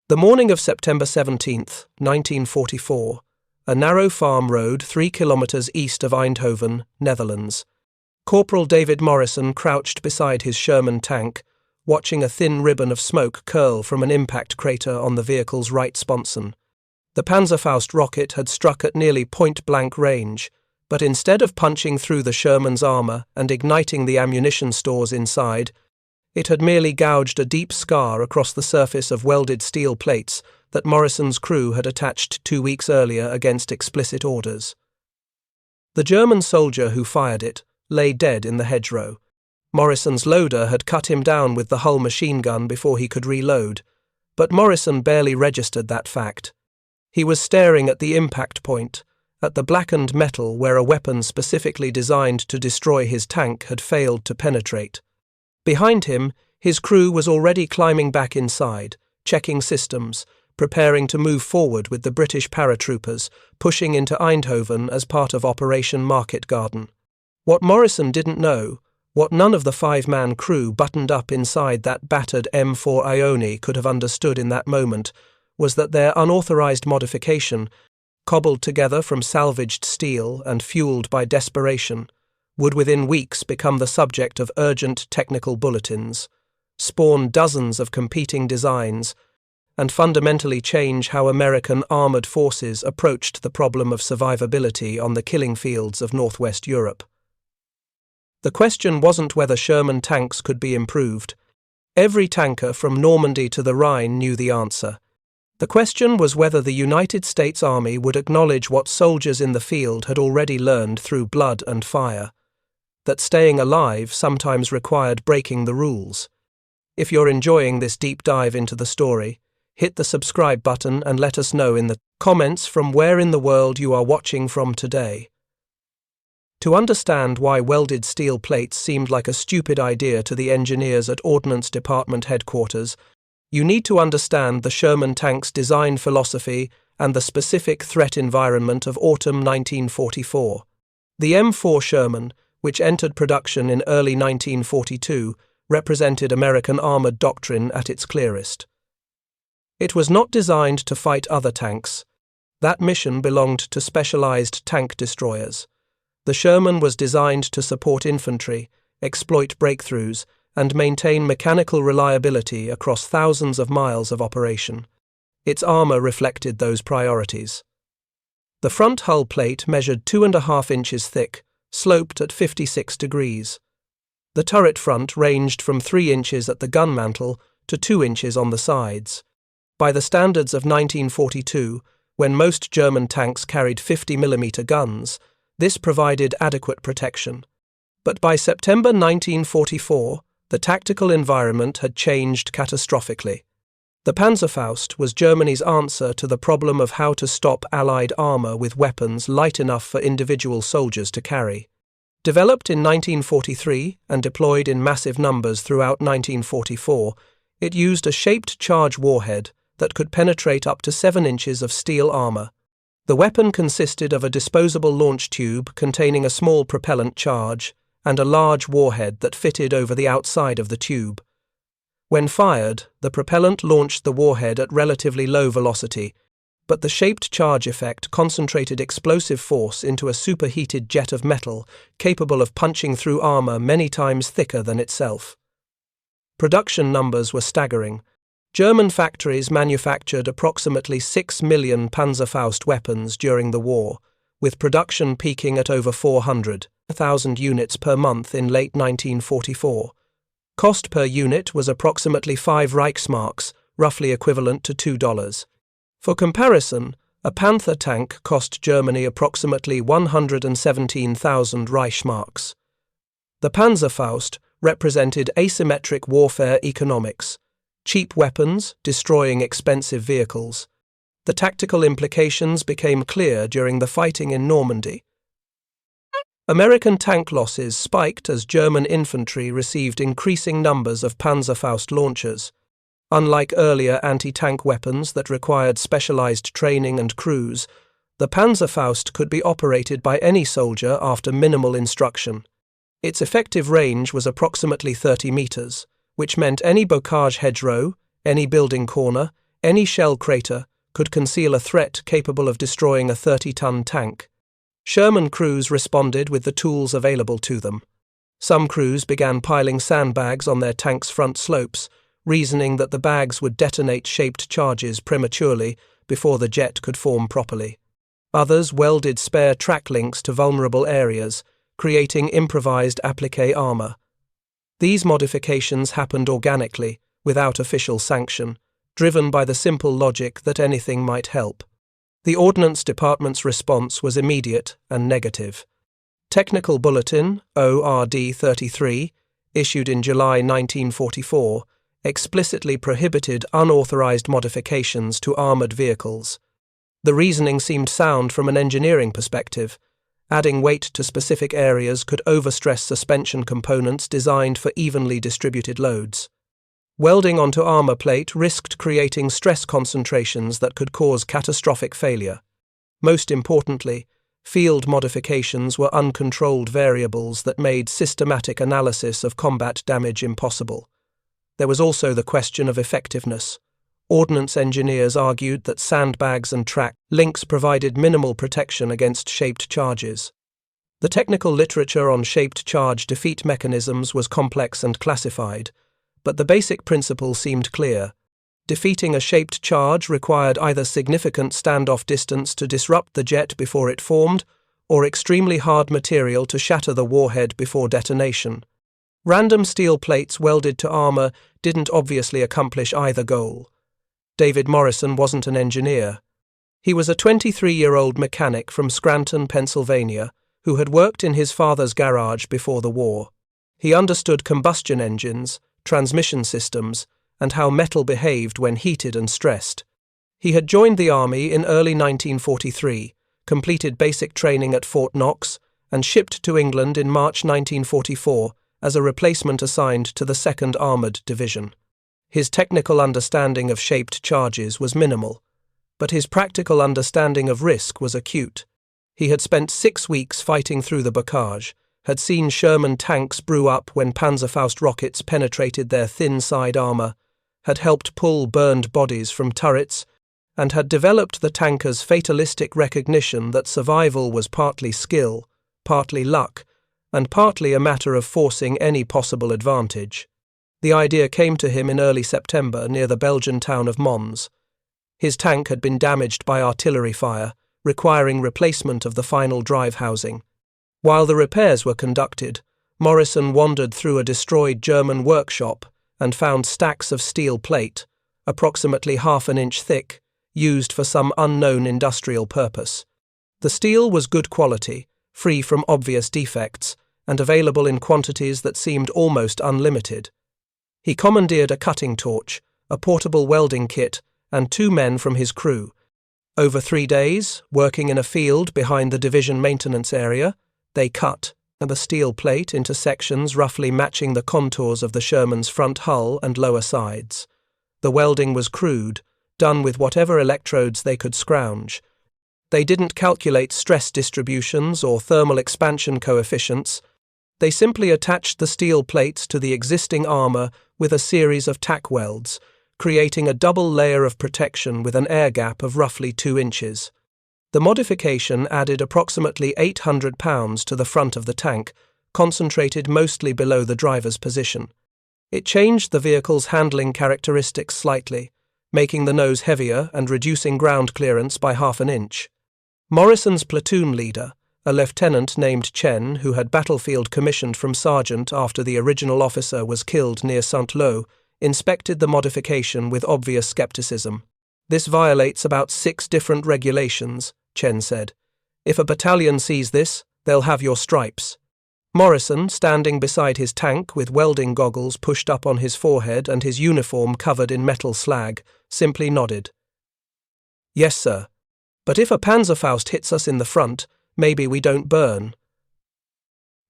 The morning of September 17th, 1944, a narrow farm road 3 kilometers east of Eindhoven, Netherlands. Corporal David Morrison crouched beside his Sherman tank, watching a thin ribbon of smoke curl from an impact crater on the vehicle's right sponson. The Panzerfaust rocket had struck at nearly point-blank range, but instead of punching through the Sherman's armor and igniting the ammunition stores inside, it had merely gouged a deep scar across the surface of welded steel plates that Morrison's crew had attached 2 weeks earlier against explicit orders. The German soldier who fired it lay dead in the hedgerow. Morrison's loader had cut him down with the Hull machine gun before he could reload, but Morrison barely registered that fact. He was staring at the impact point, at the blackened metal where a weapon specifically designed to destroy his tank had failed to penetrate. Behind him, his crew was already climbing back inside, checking systems, preparing to move forward with the British paratroopers, pushing into Eindhoven as part of Operation Market Garden. What Morrison didn't know, what none of the 5-man crew buttoned up inside that battered M4 Ione could have understood in that moment, was that their unauthorized modification, cobbled together from salvaged steel and fueled by desperation, would within weeks become the subject of urgent technical bulletins, spawn dozens of competing designs, and fundamentally change how American armored forces approached the problem of survivability on the killing fields of Northwest Europe. The question wasn't whether Sherman tanks could be improved. Every tanker from Normandy to the Rhine knew the answer. The question was whether the United States Army would acknowledge what soldiers in the field had already learned through blood and fire, that staying alive sometimes required breaking the rules. If you're enjoying this deep dive into the story, hit the subscribe button and let us know in the comments from where in the world you are watching from today. To understand why welded steel plates seemed like a stupid idea to the engineers at Ordnance Department headquarters, you need to understand the Sherman tank's design philosophy and the specific threat environment of autumn 1944. The M4 Sherman, which entered production in early 1942, represented American armored doctrine at its clearest. It was not designed to fight other tanks. That mission belonged to specialized tank destroyers. The Sherman was designed to support infantry, exploit breakthroughs, and maintain mechanical reliability across thousands of miles of operation. Its armor reflected those priorities. The front hull plate measured 2.5 inches thick, sloped at 56 degrees. The turret front ranged from 3 inches at the gun mantle to 2 inches on the sides. By the standards of 1942, when most German tanks carried 50mm guns, this provided adequate protection. But by September 1944, the tactical environment had changed catastrophically. The Panzerfaust was Germany's answer to the problem of how to stop Allied armor with weapons light enough for individual soldiers to carry. Developed in 1943 and deployed in massive numbers throughout 1944, it used a shaped charge warhead that could penetrate up to 7 inches of steel armor. The weapon consisted of a disposable launch tube containing a small propellant charge and a large warhead that fitted over the outside of the tube. When fired, the propellant launched the warhead at relatively low velocity, but the shaped charge effect concentrated explosive force into a superheated jet of metal capable of punching through armor many times thicker than itself. Production numbers were staggering. German factories manufactured approximately 6 million Panzerfaust weapons during the war, with production peaking at over 400,000 units per month in late 1944. Cost per unit was approximately 5 Reichsmarks, roughly equivalent to $2. For comparison, a Panther tank cost Germany approximately 117,000 Reichsmarks. The Panzerfaust represented asymmetric warfare economics, cheap weapons destroying expensive vehicles. The tactical implications became clear during the fighting in Normandy. American tank losses spiked as German infantry received increasing numbers of Panzerfaust launchers. Unlike earlier anti-tank weapons that required specialized training and crews, the Panzerfaust could be operated by any soldier after minimal instruction. Its effective range was approximately 30 meters, which meant any bocage hedgerow, any building corner, Any shell crater could conceal a threat capable of destroying a 30-ton tank. Sherman crews responded with the tools available to them. Some crews began piling sandbags on their tank's front slopes, reasoning that the bags would detonate shaped charges prematurely before the jet could form properly. Others welded spare track links to vulnerable areas, creating improvised appliqué armor. These modifications happened organically, without official sanction, driven by the simple logic that anything might help. The Ordnance Department's response was immediate and negative. Technical Bulletin, ORD 33, issued in July 1944, explicitly prohibited unauthorized modifications to armored vehicles. The reasoning seemed sound from an engineering perspective. Adding weight to specific areas could overstress suspension components designed for evenly distributed loads. Welding onto armor plate risked creating stress concentrations that could cause catastrophic failure. Most importantly, field modifications were uncontrolled variables that made systematic analysis of combat damage impossible. There was also the question of effectiveness. Ordnance engineers argued that sandbags and track links provided minimal protection against shaped charges. The technical literature on shaped charge defeat mechanisms was complex and classified, but the basic principle seemed clear. Defeating a shaped charge required either significant standoff distance to disrupt the jet before it formed, or extremely hard material to shatter the warhead before detonation. Random steel plates welded to armor didn't obviously accomplish either goal. David Morrison wasn't an engineer. He was a 23-year-old mechanic from Scranton, Pennsylvania, who had worked in his father's garage before the war. He understood combustion engines, transmission systems, and how metal behaved when heated and stressed. He had joined the Army in early 1943, completed basic training at Fort Knox, and shipped to England in March 1944 as a replacement assigned to the 2nd Armoured Division. His technical understanding of shaped charges was minimal, but his practical understanding of risk was acute. He had spent 6 weeks fighting through the bocage, had seen Sherman tanks brew up when Panzerfaust rockets penetrated their thin side armor, had helped pull burned bodies from turrets, and had developed the tanker's fatalistic recognition that survival was partly skill, partly luck, and partly a matter of forcing any possible advantage. The idea came to him in early September near the Belgian town of Mons. His tank had been damaged by artillery fire, requiring replacement of the final drive housing. While the repairs were conducted, Morrison wandered through a destroyed German workshop and found stacks of steel plate, approximately half an inch thick, used for some unknown industrial purpose. The steel was good quality, free from obvious defects, and available in quantities that seemed almost unlimited. He commandeered a cutting torch, a portable welding kit, and 2 men from his crew. Over 3 days, working in a field behind the division maintenance area, they cut the steel plate into sections roughly matching the contours of the Sherman's front hull and lower sides. The welding was crude, done with whatever electrodes they could scrounge. They didn't calculate stress distributions or thermal expansion coefficients. They simply attached the steel plates to the existing armor with a series of tack welds, creating a double layer of protection with an air gap of roughly 2 inches. The modification added approximately 800 pounds to the front of the tank, concentrated mostly below the driver's position. It changed the vehicle's handling characteristics slightly, making the nose heavier and reducing ground clearance by half an inch. Morrison's platoon leader, a lieutenant named Chen, who had battlefield commissioned from sergeant after the original officer was killed near Saint-Lô, inspected the modification with obvious skepticism. "This violates about 6 different regulations," Chen said. "If a battalion sees this, they'll have your stripes." Morrison, standing beside his tank with welding goggles pushed up on his forehead and his uniform covered in metal slag, simply nodded. "Yes, sir. But if a Panzerfaust hits us in the front, maybe we don't burn."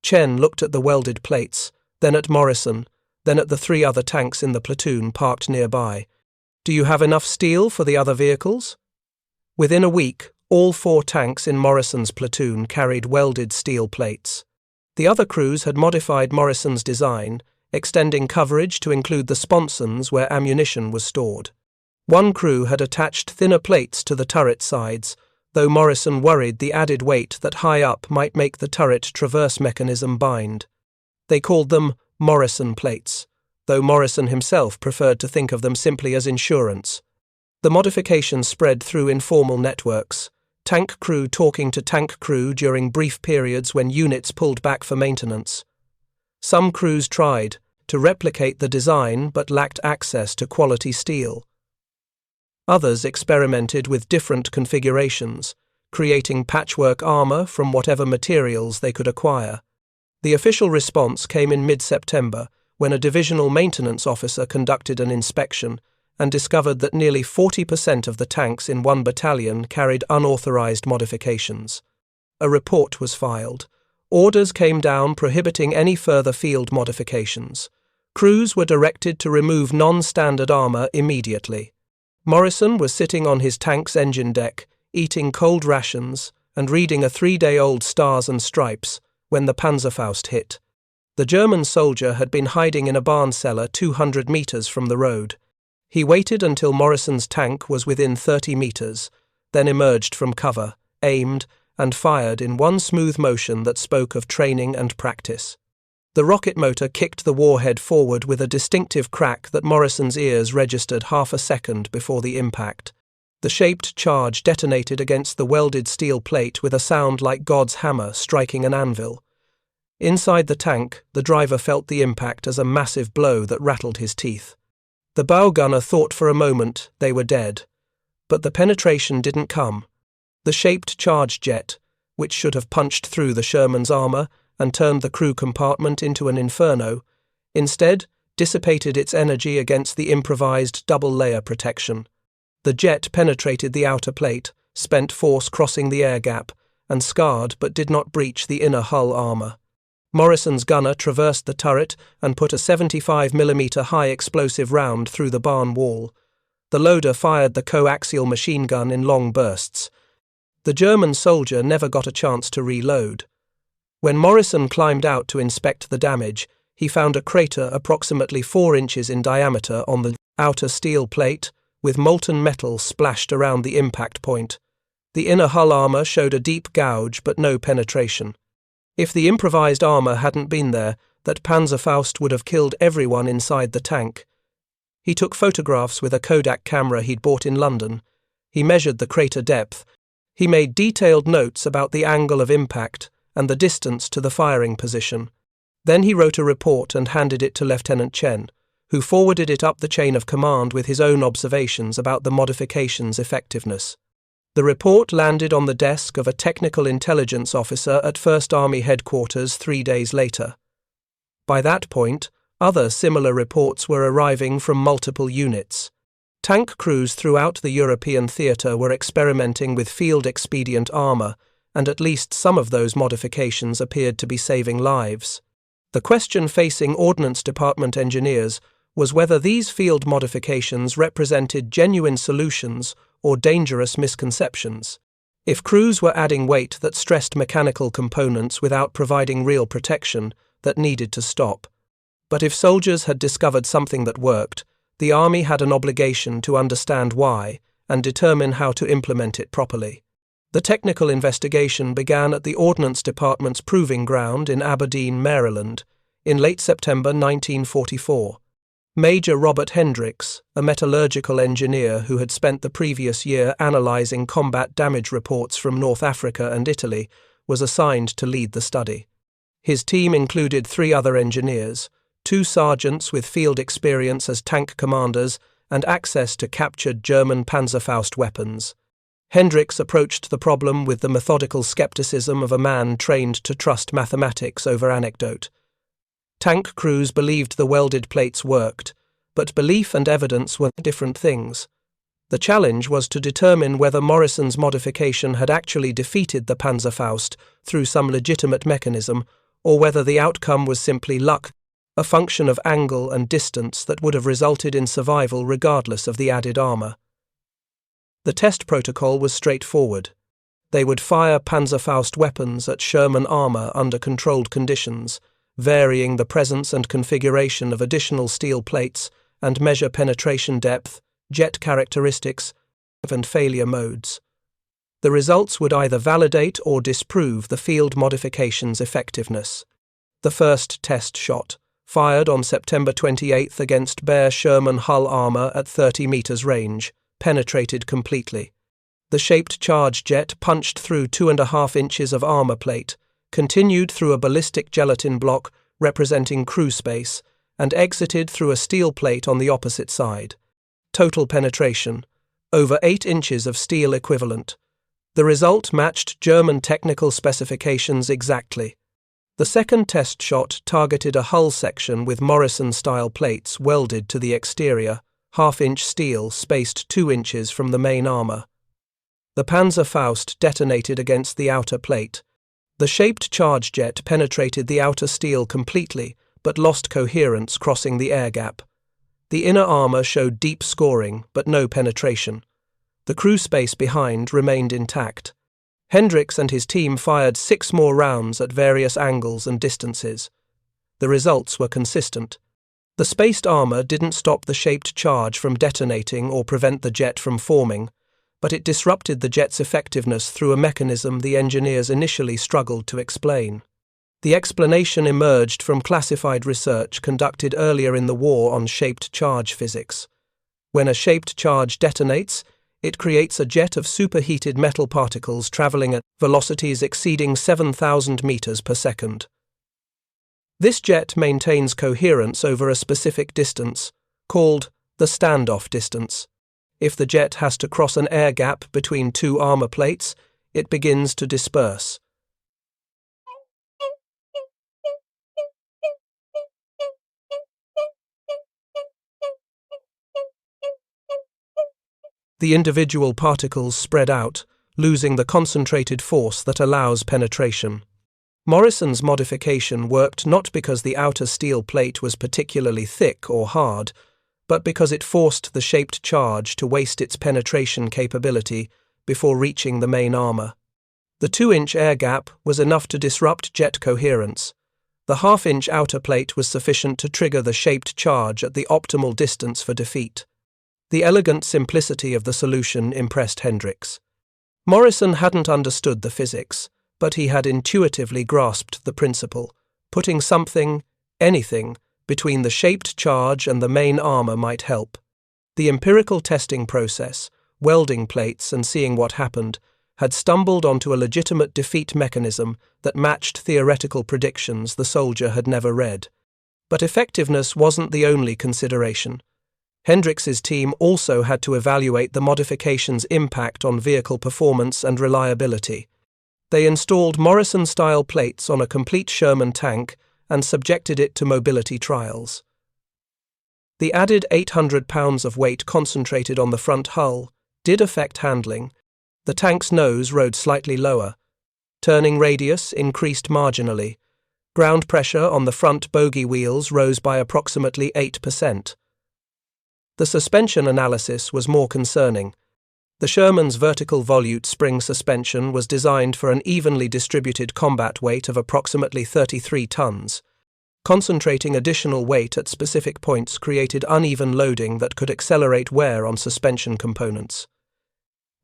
Chen looked at the welded plates, then at Morrison, then at the 3 other tanks in the platoon parked nearby. "Do you have enough steel for the other vehicles?" Within a week, all 4 tanks in Morrison's platoon carried welded steel plates. The other crews had modified Morrison's design, extending coverage to include the sponsons where ammunition was stored. One crew had attached thinner plates to the turret sides, though Morrison worried the added weight that high up might make the turret traverse mechanism bind. They called them Morrison plates, though Morrison himself preferred to think of them simply as insurance. The modifications spread through informal networks, tank crew talking to tank crew during brief periods when units pulled back for maintenance. Some crews tried to replicate the design but lacked access to quality steel. Others experimented with different configurations, creating patchwork armor from whatever materials they could acquire. The official response came in mid-September, when a divisional maintenance officer conducted an inspection and discovered that nearly 40% of the tanks in one battalion carried unauthorized modifications. A report was filed. Orders came down prohibiting any further field modifications. Crews were directed to remove non-standard armor immediately. Morrison was sitting on his tank's engine deck, eating cold rations and reading a 3-day-old Stars and Stripes when the Panzerfaust hit. The German soldier had been hiding in a barn cellar 200 meters from the road. He waited until Morrison's tank was within 30 meters, then emerged from cover, aimed, and fired in one smooth motion that spoke of training and practice. The rocket motor kicked the warhead forward with a distinctive crack that Morrison's ears registered half a second before the impact. The shaped charge detonated against the welded steel plate with a sound like God's hammer striking an anvil. Inside the tank, the driver felt the impact as a massive blow that rattled his teeth. The bow gunner thought for a moment they were dead, but the penetration didn't come. The shaped charge jet, which should have punched through the Sherman's armor and turned the crew compartment into an inferno, instead dissipated its energy against the improvised double-layer protection. The jet penetrated the outer plate, spent force crossing the air gap, and scarred but did not breach the inner hull armor. Morrison's gunner traversed the turret and put a 75mm high-explosive round through the barn wall. The loader fired the coaxial machine gun in long bursts. The German soldier never got a chance to reload. When Morrison climbed out to inspect the damage, he found a crater approximately 4 inches in diameter on the outer steel plate, with molten metal splashed around the impact point. The inner hull armor showed a deep gouge but no penetration. If the improvised armor hadn't been there, that Panzerfaust would have killed everyone inside the tank. He took photographs with a Kodak camera he'd bought in London. He measured the crater depth. He made detailed notes about the angle of impact and the distance to the firing position. Then he wrote a report and handed it to Lieutenant Chen, who forwarded it up the chain of command with his own observations about the modification's effectiveness. The report landed on the desk of a technical intelligence officer at 1st Army Headquarters 3 days later. By that point, other similar reports were arriving from multiple units. Tank crews throughout the European theatre were experimenting with field-expedient armour, and at least some of those modifications appeared to be saving lives. The question facing Ordnance Department engineers was whether these field modifications represented genuine solutions or dangerous misconceptions. If crews were adding weight that stressed mechanical components without providing real protection, that needed to stop. But if soldiers had discovered something that worked, the Army had an obligation to understand why and determine how to implement it properly. The technical investigation began at the Ordnance Department's proving ground in Aberdeen, Maryland, in late September 1944. Major Robert Hendricks, a metallurgical engineer who had spent the previous year analyzing combat damage reports from North Africa and Italy, was assigned to lead the study. His team included 3 other engineers, 2 sergeants with field experience as tank commanders and access to captured German Panzerfaust weapons. Hendricks approached the problem with the methodical skepticism of a man trained to trust mathematics over anecdote. Tank crews believed the welded plates worked, but belief and evidence were different things. The challenge was to determine whether Morrison's modification had actually defeated the Panzerfaust through some legitimate mechanism, or whether the outcome was simply luck, a function of angle and distance that would have resulted in survival regardless of the added armor. The test protocol was straightforward. They would fire Panzerfaust weapons at Sherman armor under controlled conditions, varying the presence and configuration of additional steel plates, and measure penetration depth, jet characteristics, and failure modes. The results would either validate or disprove the field modification's effectiveness. The first test shot, fired on September 28 against bare Sherman hull armor at 30 meters range, penetrated completely. The shaped charge jet punched through 2.5 inches of armor plate, continued through a ballistic gelatin block representing crew space, and exited through a steel plate on the opposite side. Total penetration, over 8 inches of steel equivalent. The result matched German technical specifications exactly. The second test shot targeted a hull section with Morrison-style plates welded to the exterior, 1/2-inch steel spaced 2 inches from the main armor. The Panzerfaust detonated against the outer plate. The shaped charge jet penetrated the outer steel completely, but lost coherence crossing the air gap. The inner armor showed deep scoring, but no penetration. The crew space behind remained intact. Hendricks and his team fired 6 more rounds at various angles and distances. The results were consistent. The spaced armor didn't stop the shaped charge from detonating or prevent the jet from forming, but it disrupted the jet's effectiveness through a mechanism the engineers initially struggled to explain. The explanation emerged from classified research conducted earlier in the war on shaped charge physics. When a shaped charge detonates, it creates a jet of superheated metal particles traveling at velocities exceeding 7,000 meters per second. This jet maintains coherence over a specific distance, called the standoff distance. If the jet has to cross an air gap between 2 armor plates, it begins to disperse. The individual particles spread out, losing the concentrated force that allows penetration. Morrison's modification worked not because the outer steel plate was particularly thick or hard, but because it forced the shaped charge to waste its penetration capability before reaching the main armor. The 2-inch air gap was enough to disrupt jet coherence. The 1/2-inch outer plate was sufficient to trigger the shaped charge at the optimal distance for defeat. The elegant simplicity of the solution impressed Hendricks. Morrison hadn't understood the physics, but he had intuitively grasped the principle. Putting something, anything, between the shaped charge and the main armor might help. The empirical testing process, welding plates and seeing what happened, had stumbled onto a legitimate defeat mechanism that matched theoretical predictions the soldier had never read. But effectiveness wasn't the only consideration. Hendricks's team also had to evaluate the modification's impact on vehicle performance and reliability. They installed Morrison-style plates on a complete Sherman tank and subjected it to mobility trials. The added 800 pounds of weight concentrated on the front hull did affect handling. The tank's nose rode slightly lower. Turning radius increased marginally. Ground pressure on the front bogie wheels rose by approximately 8%. The suspension analysis was more concerning. The Sherman's vertical volute spring suspension was designed for an evenly distributed combat weight of approximately 33 tons. Concentrating additional weight at specific points created uneven loading that could accelerate wear on suspension components.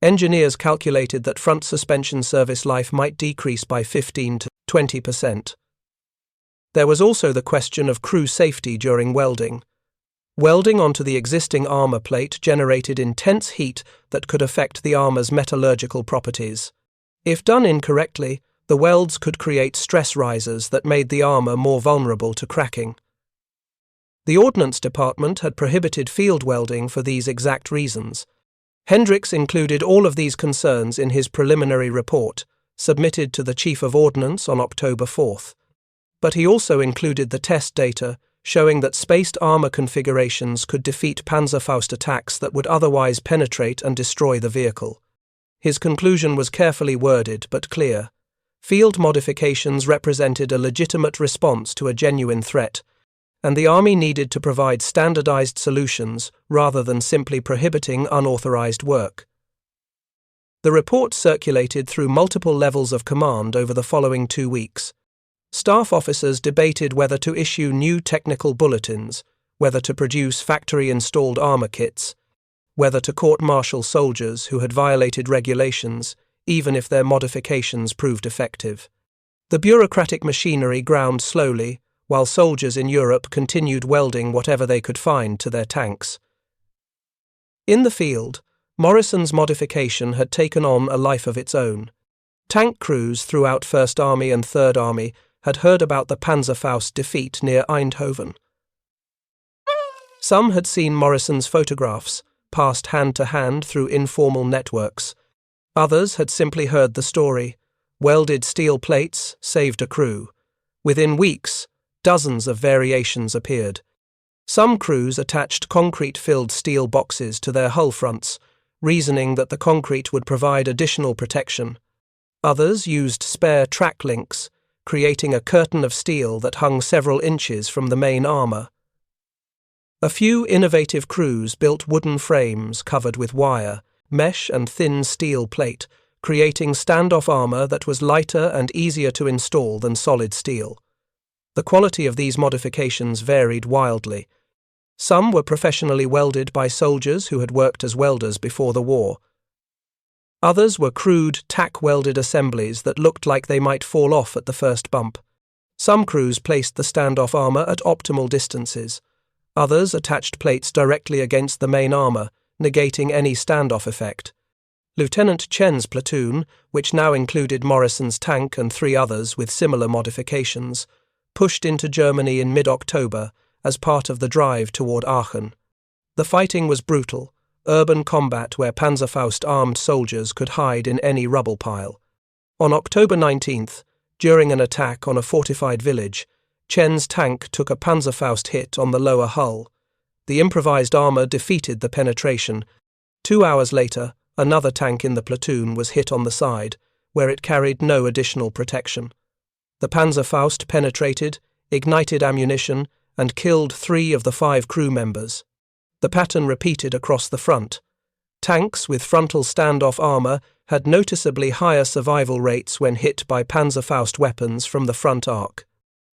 Engineers calculated that front suspension service life might decrease by 15 to 20%. There was also the question of crew safety during welding. Welding onto the existing armor plate generated intense heat that could affect the armor's metallurgical properties. If done incorrectly, the welds could create stress risers that made the armor more vulnerable to cracking. The Ordnance Department had prohibited field welding for these exact reasons. Hendricks included all of these concerns in his preliminary report, submitted to the Chief of Ordnance on October 4th. But he also included the test data showing that spaced armor configurations could defeat Panzerfaust attacks that would otherwise penetrate and destroy the vehicle. His conclusion was carefully worded but clear. Field modifications represented a legitimate response to a genuine threat, and the Army needed to provide standardized solutions rather than simply prohibiting unauthorized work. The report circulated through multiple levels of command over the following 2 weeks. Staff officers debated whether to issue new technical bulletins, whether to produce factory-installed armor kits, whether to court-martial soldiers who had violated regulations, even if their modifications proved effective. The bureaucratic machinery ground slowly, while soldiers in Europe continued welding whatever they could find to their tanks. In the field, Morrison's modification had taken on a life of its own. Tank crews throughout First Army and Third Army had heard about the Panzerfaust defeat near Eindhoven. Some had seen Morrison's photographs, passed hand to hand through informal networks. Others had simply heard the story. Welded steel plates saved a crew. Within weeks, dozens of variations appeared. Some crews attached concrete-filled steel boxes to their hull fronts, reasoning that the concrete would provide additional protection. Others used spare track links, creating a curtain of steel that hung several inches from the main armour. A few innovative crews built wooden frames covered with wire, mesh and thin steel plate, creating standoff armour that was lighter and easier to install than solid steel. The quality of these modifications varied wildly. Some were professionally welded by soldiers who had worked as welders before the war. Others were crude, tack-welded assemblies that looked like they might fall off at the first bump. Some crews placed the standoff armour at optimal distances. Others attached plates directly against the main armour, negating any standoff effect. Lieutenant Chen's platoon, which now included Morrison's tank and 3 others with similar modifications, pushed into Germany in mid-October as part of the drive toward Aachen. The fighting was brutal, urban combat where Panzerfaust armed soldiers could hide in any rubble pile. On October 19th, during an attack on a fortified village, Chen's tank took a Panzerfaust hit on the lower hull. The improvised armour defeated the penetration. 2 hours later, another tank in the platoon was hit on the side, where it carried no additional protection. The Panzerfaust penetrated, ignited ammunition, and killed 3 of the 5 crew members. The pattern repeated across the front. Tanks with frontal standoff armour had noticeably higher survival rates when hit by Panzerfaust weapons from the front arc.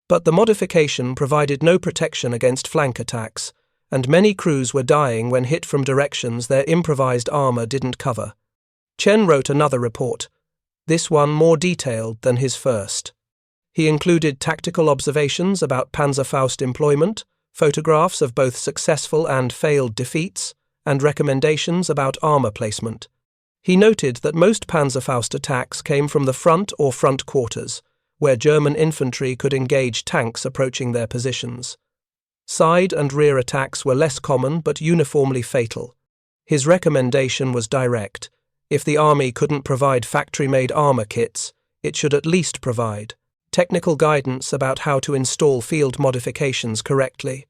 But the modification provided no protection against flank attacks, and many crews were dying when hit from directions their improvised armour didn't cover. Chen wrote another report, this one more detailed than his first. He included tactical observations about Panzerfaust employment, photographs of both successful and failed defeats, and recommendations about armour placement. He noted that most Panzerfaust attacks came from the front or front quarters, where German infantry could engage tanks approaching their positions. Side and rear attacks were less common but uniformly fatal. His recommendation was direct. If the army couldn't provide factory-made armour kits, it should at least provide technical guidance about how to install field modifications correctly,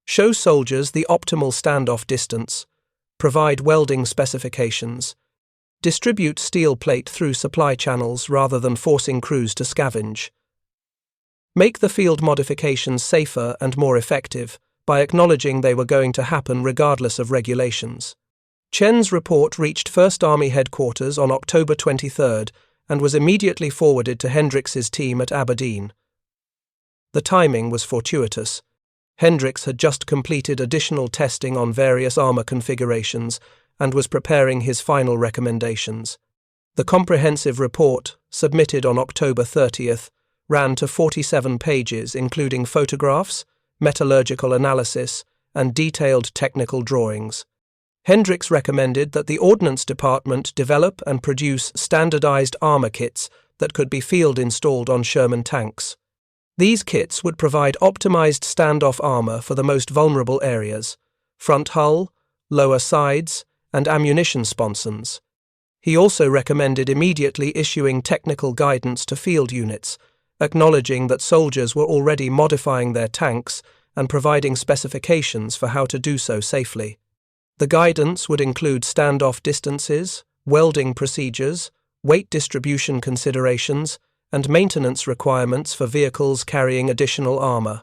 show soldiers the optimal standoff distance, provide welding specifications, distribute steel plate through supply channels rather than forcing crews to scavenge. Make the field modifications safer and more effective by acknowledging they were going to happen regardless of regulations. Chen's report reached First Army headquarters on October 23rd and was immediately forwarded to Hendrix's team at Aberdeen. The timing was fortuitous. Hendrix had just completed additional testing on various armour configurations and was preparing his final recommendations. The comprehensive report, submitted on October 30th, ran to 47 pages including photographs, metallurgical analysis, and detailed technical drawings. Hendrix recommended that the Ordnance Department develop and produce standardized armour kits that could be field-installed on Sherman tanks. These kits would provide optimized standoff armour for the most vulnerable areas, front hull, lower sides, and ammunition sponsons. He also recommended immediately issuing technical guidance to field units, acknowledging that soldiers were already modifying their tanks and providing specifications for how to do so safely. The guidance would include standoff distances, welding procedures, weight distribution considerations, and maintenance requirements for vehicles carrying additional armour.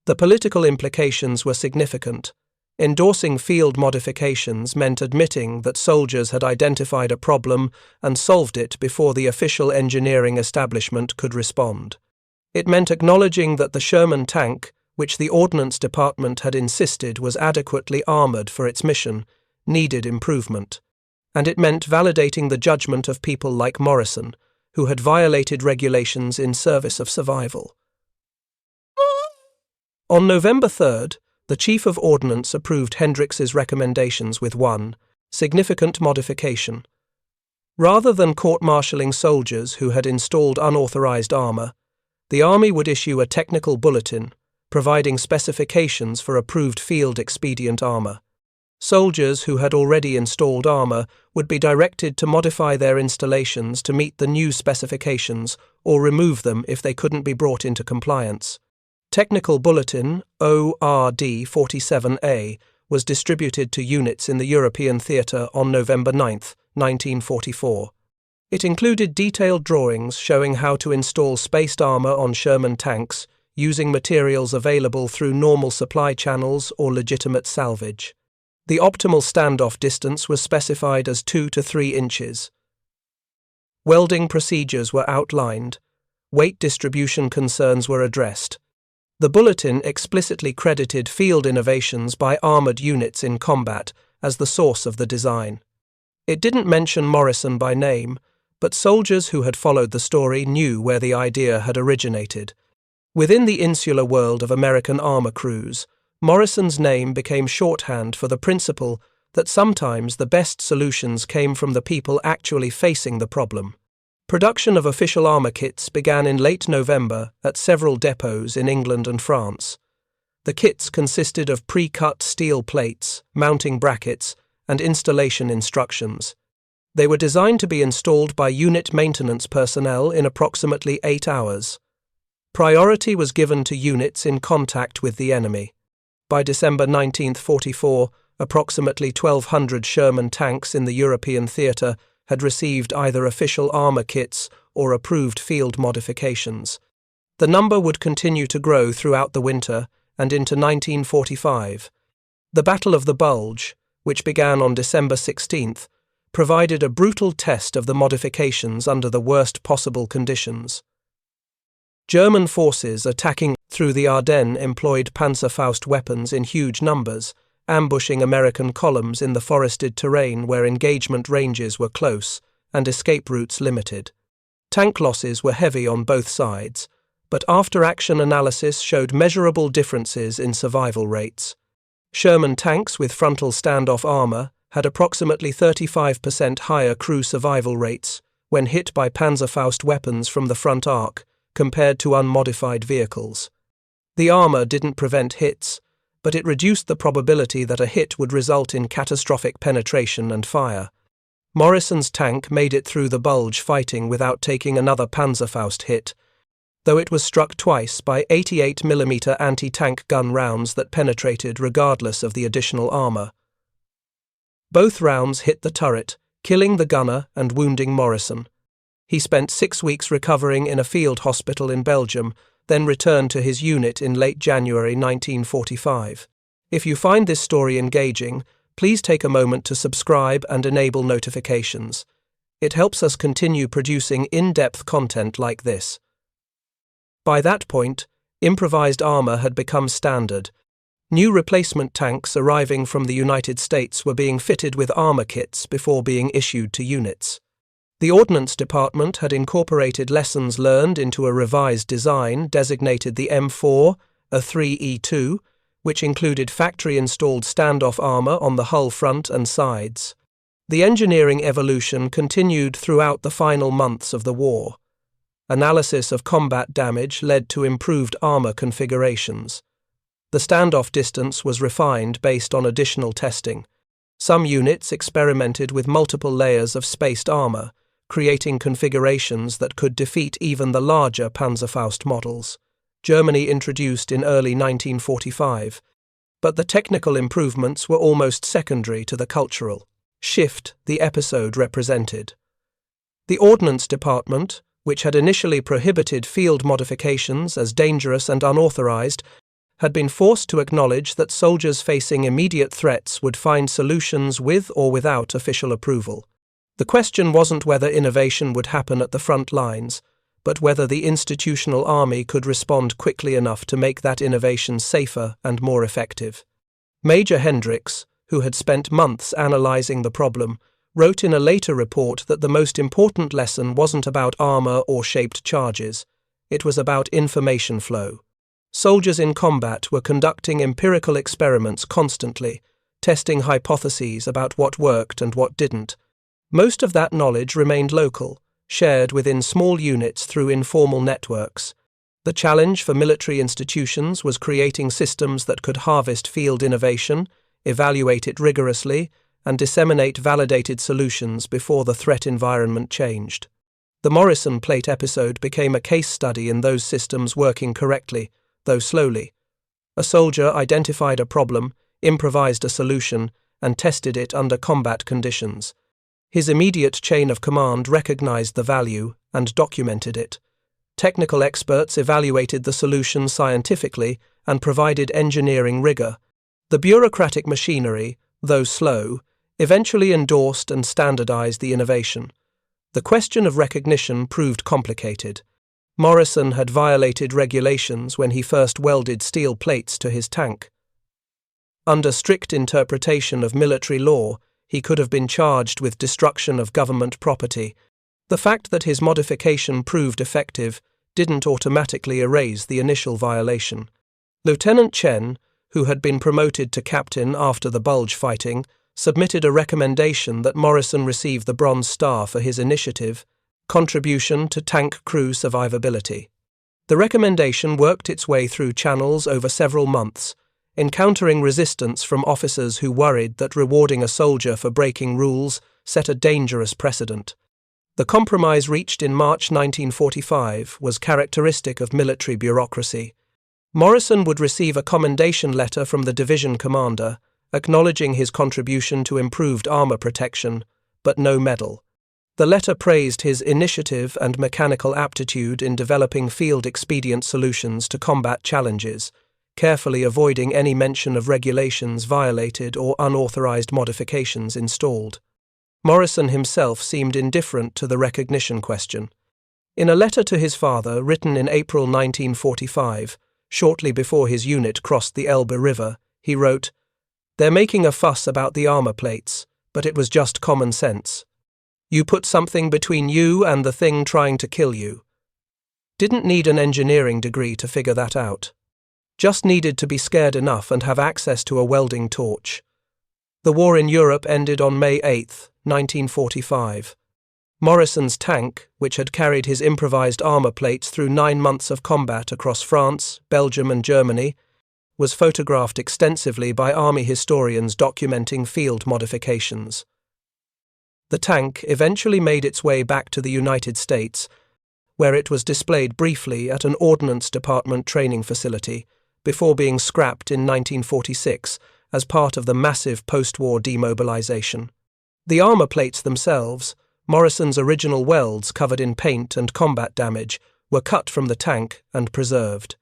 The political implications were significant. Endorsing field modifications meant admitting that soldiers had identified a problem and solved it before the official engineering establishment could respond. It meant acknowledging that the Sherman tank, which the Ordnance Department had insisted was adequately armoured for its mission, needed improvement, and it meant validating the judgment of people like Morrison, who had violated regulations in service of survival. On November 3rd, the Chief of Ordnance approved Hendrix's recommendations with one significant modification. Rather than court-martialing soldiers who had installed unauthorized armor, the Army would issue a technical bulletin providing specifications for approved field-expedient armor. Soldiers who had already installed armor would be directed to modify their installations to meet the new specifications or remove them if they couldn't be brought into compliance. Technical Bulletin ORD 47A was distributed to units in the European theatre on November 9, 1944. It included detailed drawings showing how to install spaced armor on Sherman tanks using materials available through normal supply channels or legitimate salvage. The optimal standoff distance was specified as 2 to 3 inches. Welding procedures were outlined. Weight distribution concerns were addressed. The bulletin explicitly credited field innovations by armored units in combat as the source of the design. It didn't mention Morrison by name, but soldiers who had followed the story knew where the idea had originated. Within the insular world of American armor crews, Morrison's name became shorthand for the principle that sometimes the best solutions came from the people actually facing the problem. Production of official armor kits began in late November at several depots in England and France. The kits consisted of pre-cut steel plates, mounting brackets, and installation instructions. They were designed to be installed by unit maintenance personnel in approximately 8 hours. Priority was given to units in contact with the enemy. By December 1944, approximately 1,200 Sherman tanks in the European theatre had received either official armor kits or approved field modifications. The number would continue to grow throughout the winter and into 1945. The Battle of the Bulge, which began on December 16th, provided a brutal test of the modifications under the worst possible conditions. German forces attacking through the Ardennes employed Panzerfaust weapons in huge numbers, ambushing American columns in the forested terrain where engagement ranges were close and escape routes limited. Tank losses were heavy on both sides, but after-action analysis showed measurable differences in survival rates. Sherman tanks with frontal standoff armor had approximately 35% higher crew survival rates when hit by Panzerfaust weapons from the front arc compared to unmodified vehicles. The armor didn't prevent hits, but it reduced the probability that a hit would result in catastrophic penetration and fire. Morrison's tank made it through the Bulge fighting without taking another Panzerfaust hit, though it was struck twice by 88mm anti-tank gun rounds that penetrated regardless of the additional armor. Both rounds hit the turret, killing the gunner and wounding Morrison. He spent 6 weeks recovering in a field hospital in Belgium, then returned to his unit in late January 1945. If you find this story engaging, please take a moment to subscribe and enable notifications. It helps us continue producing in-depth content like this. By that point, improvised armor had become standard. New replacement tanks arriving from the United States were being fitted with armor kits before being issued to units. The Ordnance Department had incorporated lessons learned into a revised design designated the M4, a 3E2, which included factory-installed standoff armor on the hull front and sides. The engineering evolution continued throughout the final months of the war. Analysis of combat damage led to improved armor configurations. The standoff distance was refined based on additional testing. Some units experimented with multiple layers of spaced armor, creating configurations that could defeat even the larger Panzerfaust models. Germany introduced in early 1945, but the technical improvements were almost secondary to the cultural shift the episode represented. The Ordnance Department, which had initially prohibited field modifications as dangerous and unauthorized, had been forced to acknowledge that soldiers facing immediate threats would find solutions with or without official approval. The question wasn't whether innovation would happen at the front lines, but whether the institutional army could respond quickly enough to make that innovation safer and more effective. Major Hendrix, who had spent months analyzing the problem, wrote in a later report that the most important lesson wasn't about armor or shaped charges. It was about information flow. Soldiers in combat were conducting empirical experiments constantly, testing hypotheses about what worked and what didn't. Most of that knowledge remained local, shared within small units through informal networks. The challenge for military institutions was creating systems that could harvest field innovation, evaluate it rigorously, and disseminate validated solutions before the threat environment changed. The Morrison plate episode became a case study in those systems working correctly, though slowly. A soldier identified a problem, improvised a solution, and tested it under combat conditions. His immediate chain of command recognized the value and documented it. Technical experts evaluated the solution scientifically and provided engineering rigor. The bureaucratic machinery, though slow, eventually endorsed and standardized the innovation. The question of recognition proved complicated. Morrison had violated regulations when he first welded steel plates to his tank. Under strict interpretation of military law, he could have been charged with destruction of government property. The fact that his modification proved effective didn't automatically erase the initial violation. Lieutenant Chen, who had been promoted to captain after the Bulge fighting, submitted a recommendation that Morrison receive the Bronze Star for his initiative, contribution to tank crew survivability. The recommendation worked its way through channels over several months, encountering resistance from officers who worried that rewarding a soldier for breaking rules set a dangerous precedent. The compromise reached in March 1945 was characteristic of military bureaucracy. Morrison would receive a commendation letter from the division commander, acknowledging his contribution to improved armor protection, but no medal. The letter praised his initiative and mechanical aptitude in developing field-expedient solutions to combat challenges, carefully avoiding any mention of regulations violated or unauthorized modifications installed. Morrison himself seemed indifferent to the recognition question. In a letter to his father written in April 1945, shortly before his unit crossed the Elbe River, he wrote, "They're making a fuss about the armor plates, but it was just common sense. You put something between you and the thing trying to kill you. Didn't need an engineering degree to figure that out. Just needed to be scared enough and have access to a welding torch." The war in Europe ended on May 8, 1945. Morrison's tank, which had carried his improvised armor plates through 9 months of combat across France, Belgium and Germany, was photographed extensively by army historians documenting field modifications. The tank eventually made its way back to the United States, where it was displayed briefly at an Ordnance Department training facility, before being scrapped in 1946 as part of the massive post-war demobilization. The armor plates themselves, Morrison's original welds covered in paint and combat damage, were cut from the tank and preserved.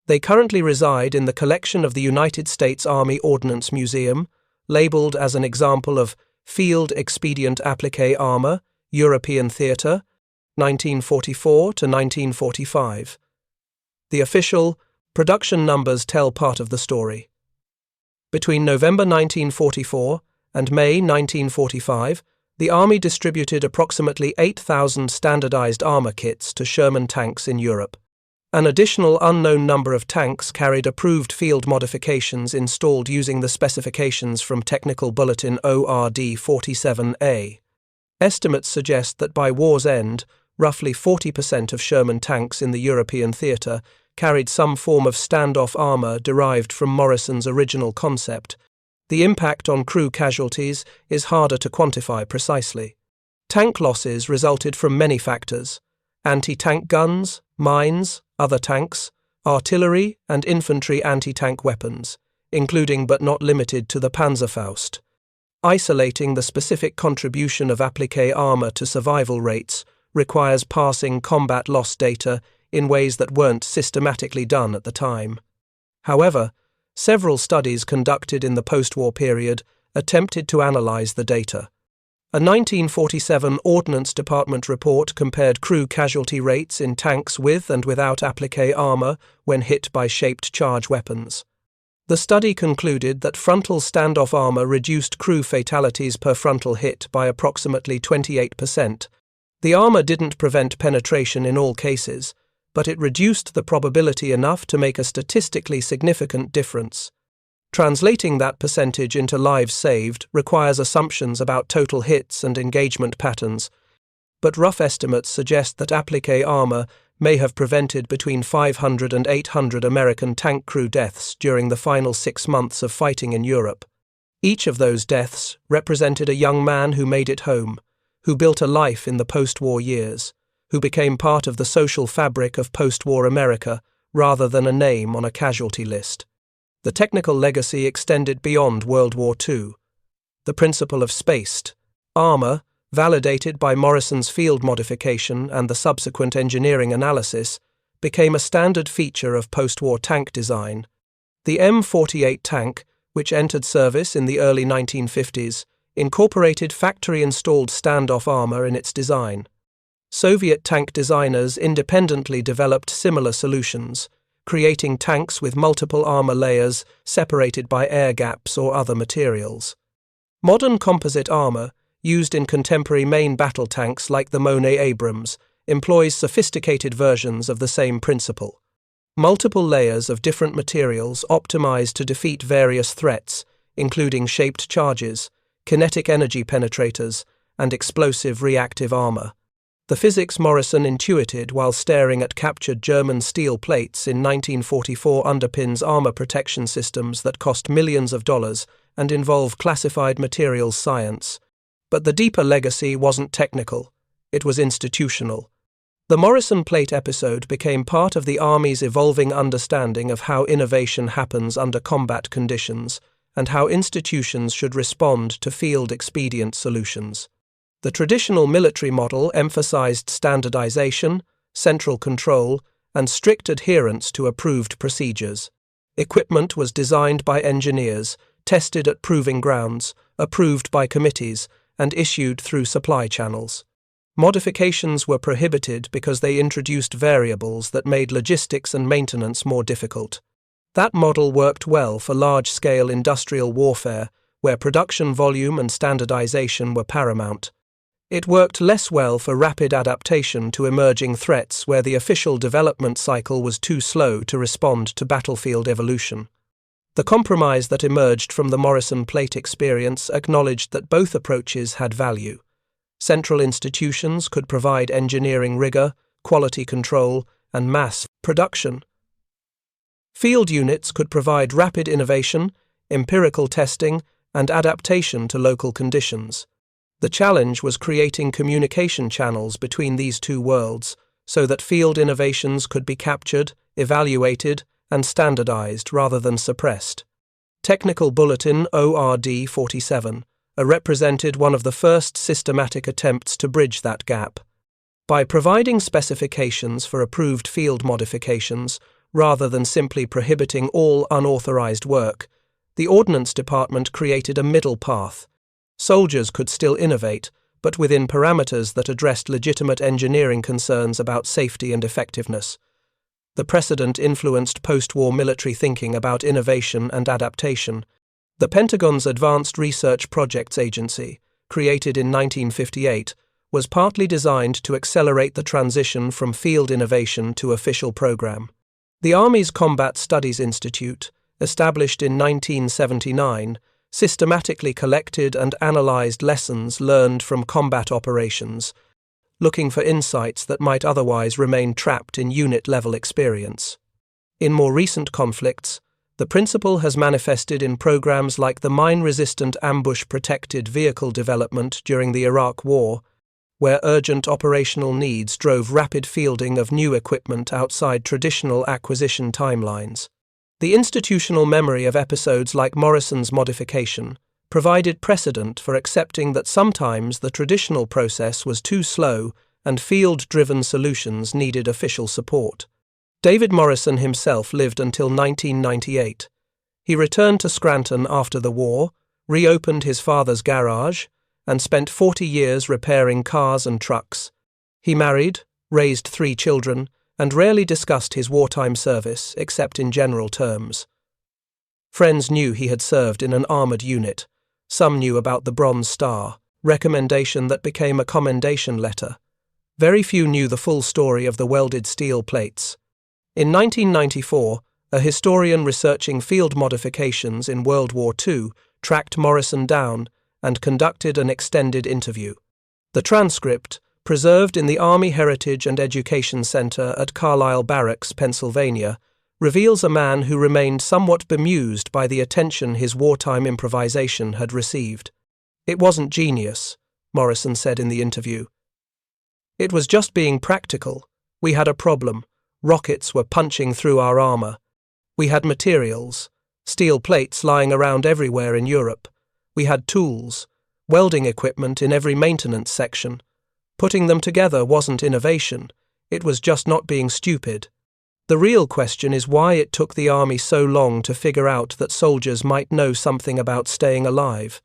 They currently reside in the collection of the United States Army Ordnance Museum, labeled as an example of Field Expedient Appliqué Armor, European Theatre, 1944 to 1945. The official production numbers tell part of the story. Between November 1944 and May 1945, the Army distributed approximately 8,000 standardized armor kits to Sherman tanks in Europe. An additional unknown number of tanks carried approved field modifications installed using the specifications from Technical Bulletin ORD 47A. Estimates suggest that by war's end, roughly 40% of Sherman tanks in the European theatre carried some form of standoff armor derived from Morrison's original concept. The impact on crew casualties is harder to quantify precisely. Tank losses resulted from many factors: anti-tank guns, mines, other tanks, artillery and infantry anti-tank weapons, including but not limited to the Panzerfaust. Isolating the specific contribution of appliqué armor to survival rates requires parsing combat loss data in ways that weren't systematically done at the time. However, several studies conducted in the post-war period attempted to analyze the data. A 1947 Ordnance Department report compared crew casualty rates in tanks with and without appliqué armor when hit by shaped charge weapons. The study concluded that frontal standoff armor reduced crew fatalities per frontal hit by approximately 28%. The armor didn't prevent penetration in all cases, but it reduced the probability enough to make a statistically significant difference. Translating that percentage into lives saved requires assumptions about total hits and engagement patterns, but rough estimates suggest that applique armor may have prevented between 500 and 800 American tank crew deaths during the final 6 months of fighting in Europe. Each of those deaths represented a young man who made it home, who built a life in the post-war years, who became part of the social fabric of post-war America rather than a name on a casualty list. The technical legacy extended beyond World War II. The principle of spaced armor, validated by Morrison's field modification and the subsequent engineering analysis, became a standard feature of post-war tank design. The M48 tank, which entered service in the early 1950s, incorporated factory-installed standoff armor in its design. Soviet tank designers independently developed similar solutions, creating tanks with multiple armor layers separated by air gaps or other materials. Modern composite armor, used in contemporary main battle tanks like the Monet Abrams, employs sophisticated versions of the same principle. Multiple layers of different materials optimized to defeat various threats, including shaped charges, kinetic energy penetrators, and explosive reactive armor. The physics Morrison intuited while staring at captured German steel plates in 1944 underpins armor protection systems that cost millions of dollars and involve classified materials science. But the deeper legacy wasn't technical, it was institutional. The Morrison plate episode became part of the Army's evolving understanding of how innovation happens under combat conditions and how institutions should respond to field-expedient solutions. The traditional military model emphasized standardization, central control, and strict adherence to approved procedures. Equipment was designed by engineers, tested at proving grounds, approved by committees, and issued through supply channels. Modifications were prohibited because they introduced variables that made logistics and maintenance more difficult. That model worked well for large-scale industrial warfare, where production volume and standardization were paramount. It worked less well for rapid adaptation to emerging threats where the official development cycle was too slow to respond to battlefield evolution. The compromise that emerged from the Morrison plate experience acknowledged that both approaches had value. Central institutions could provide engineering rigor, quality control, and mass production. Field units could provide rapid innovation, empirical testing, and adaptation to local conditions. The challenge was creating communication channels between these two worlds so that field innovations could be captured, evaluated, and standardized rather than suppressed. Technical Bulletin ORD 47 represented one of the first systematic attempts to bridge that gap. By providing specifications for approved field modifications, rather than simply prohibiting all unauthorized work, the Ordnance Department created a middle path. Soldiers could still innovate, but within parameters that addressed legitimate engineering concerns about safety and effectiveness. The precedent influenced post-war military thinking about innovation and adaptation. The Pentagon's Advanced Research Projects Agency, created in 1958, was partly designed to accelerate the transition from field innovation to official program. The Army's Combat Studies Institute, established in 1979, systematically collected and analyzed lessons learned from combat operations, looking for insights that might otherwise remain trapped in unit-level experience. In more recent conflicts, the principle has manifested in programs like the mine-resistant ambush-protected vehicle development during the Iraq War, where urgent operational needs drove rapid fielding of new equipment outside traditional acquisition timelines. The institutional memory of episodes like Morrison's modification provided precedent for accepting that sometimes the traditional process was too slow and field-driven solutions needed official support. David Morrison himself lived until 1998. He returned to Scranton after the war, reopened his father's garage, and spent 40 years repairing cars and trucks. He married, raised 3 children, and rarely discussed his wartime service except in general terms. Friends knew he had served in an armoured unit. Some knew about the Bronze Star, recommendation that became a commendation letter. Very few knew the full story of the welded steel plates. In 1994, a historian researching field modifications in World War II tracked Morrison down and conducted an extended interview. The transcript, preserved in the Army Heritage and Education Center at Carlisle Barracks, Pennsylvania, reveals a man who remained somewhat bemused by the attention his wartime improvisation had received. "It wasn't genius," Morrison said in the interview. "It was just being practical. We had a problem. Rockets were punching through our armor. We had materials, steel plates lying around everywhere in Europe. We had tools, welding equipment in every maintenance section. Putting them together wasn't innovation. It was just not being stupid. The real question is why it took the army so long to figure out that soldiers might know something about staying alive."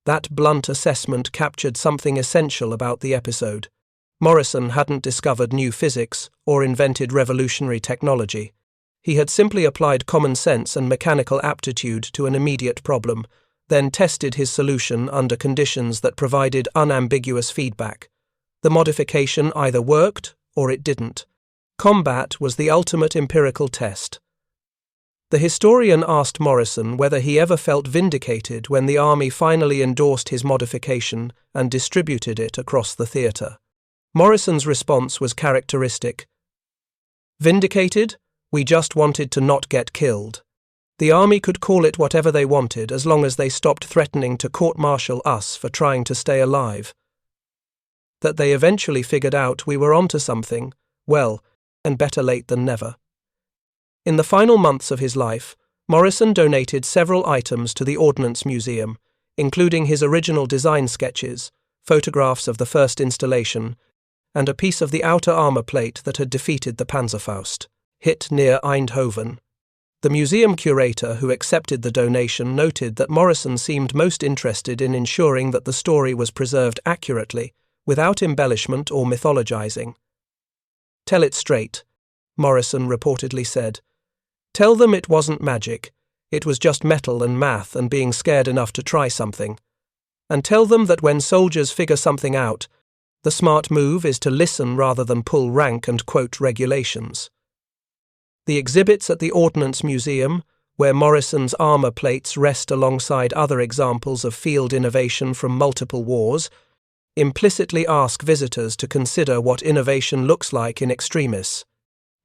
That blunt assessment captured something essential about the episode. Morrison hadn't discovered new physics or invented revolutionary technology. He had simply applied common sense and mechanical aptitude to an immediate problem, then tested his solution under conditions that provided unambiguous feedback. The modification either worked or it didn't. Combat was the ultimate empirical test. The historian asked Morrison whether he ever felt vindicated when the army finally endorsed his modification and distributed it across the theatre. Morrison's response was characteristic. "Vindicated? We just wanted to not get killed. The army could call it whatever they wanted as long as they stopped threatening to court-martial us for trying to stay alive. That they eventually figured out we were onto something, well, and better late than never." In the final months of his life, Morrison donated several items to the Ordnance Museum, including his original design sketches, photographs of the first installation, and a piece of the outer armor plate that had defeated the Panzerfaust, hit near Eindhoven. The museum curator who accepted the donation noted that Morrison seemed most interested in ensuring that the story was preserved accurately, without embellishment or mythologizing. "Tell it straight," Morrison reportedly said. "Tell them it wasn't magic. It was just metal and math and being scared enough to try something. And tell them that when soldiers figure something out, the smart move is to listen rather than pull rank and quote regulations." The exhibits at the Ordnance Museum, where Morrison's armor plates rest alongside other examples of field innovation from multiple wars, implicitly ask visitors to consider what innovation looks like in extremis.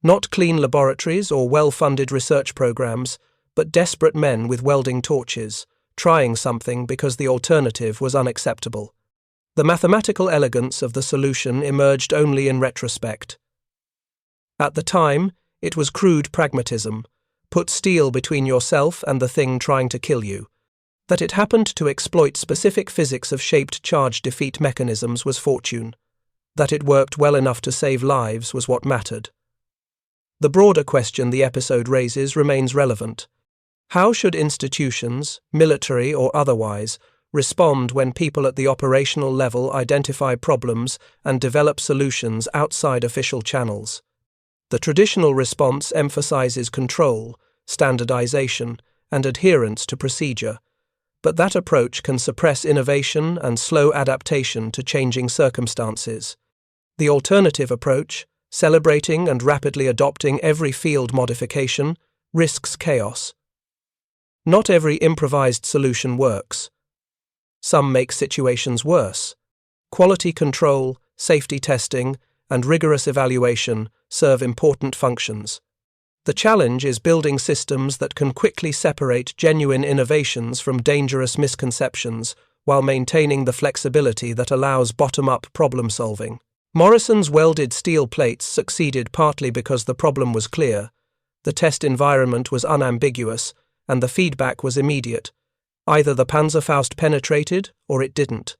Not clean laboratories or well-funded research programs, but desperate men with welding torches, trying something because the alternative was unacceptable. The mathematical elegance of the solution emerged only in retrospect. At the time, it was crude pragmatism, put steel between yourself and the thing trying to kill you. That it happened to exploit specific physics of shaped charge defeat mechanisms was fortune. That it worked well enough to save lives was what mattered. The broader question the episode raises remains relevant. How should institutions, military or otherwise, respond when people at the operational level identify problems and develop solutions outside official channels? The traditional response emphasizes control, standardization, and adherence to procedure, but that approach can suppress innovation and slow adaptation to changing circumstances. The alternative approach, celebrating and rapidly adopting every field modification, risks chaos. Not every improvised solution works. Some make situations worse. Quality control, safety testing, and rigorous evaluation serve important functions. The challenge is building systems that can quickly separate genuine innovations from dangerous misconceptions while maintaining the flexibility that allows bottom-up problem-solving. Morrison's welded steel plates succeeded partly because the problem was clear, the test environment was unambiguous, and the feedback was immediate. Either the Panzerfaust penetrated, or it didn't.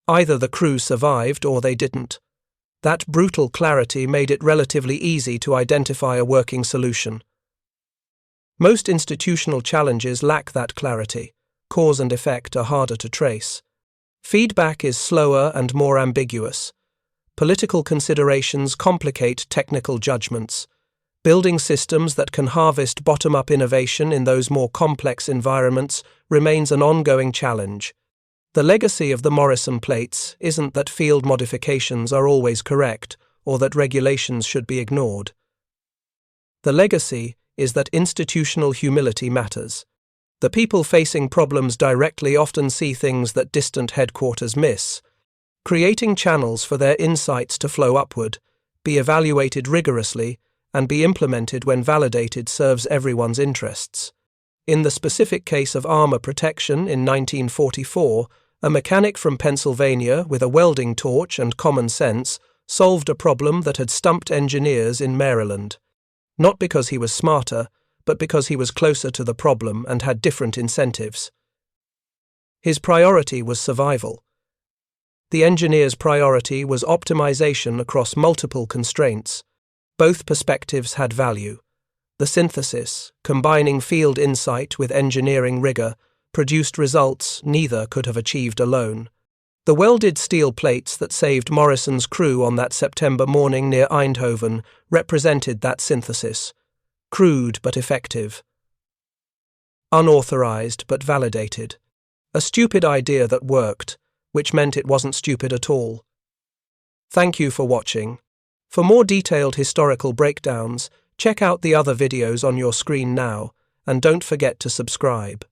Either the crew survived, or they didn't. That brutal clarity made it relatively easy to identify a working solution. Most institutional challenges lack that clarity. Cause and effect are harder to trace. Feedback is slower and more ambiguous. Political considerations complicate technical judgments. Building systems that can harvest bottom-up innovation in those more complex environments remains an ongoing challenge. The legacy of the Morrison plates isn't that field modifications are always correct or that regulations should be ignored. The legacy is that institutional humility matters. The people facing problems directly often see things that distant headquarters miss. Creating channels for their insights to flow upward, be evaluated rigorously, and be implemented when validated serves everyone's interests. In the specific case of armor protection in 1944, a mechanic from Pennsylvania with a welding torch and common sense solved a problem that had stumped engineers in Maryland. Not because he was smarter, but because he was closer to the problem and had different incentives. His priority was survival. The engineer's priority was optimization across multiple constraints. Both perspectives had value. The synthesis, combining field insight with engineering rigor, produced results neither could have achieved alone. The welded steel plates that saved Morrison's crew on that September morning near Eindhoven represented that synthesis. Crude but effective. Unauthorized but validated. A stupid idea that worked, which meant it wasn't stupid at all. Thank you for watching. For more detailed historical breakdowns, check out the other videos on your screen now, and don't forget to subscribe.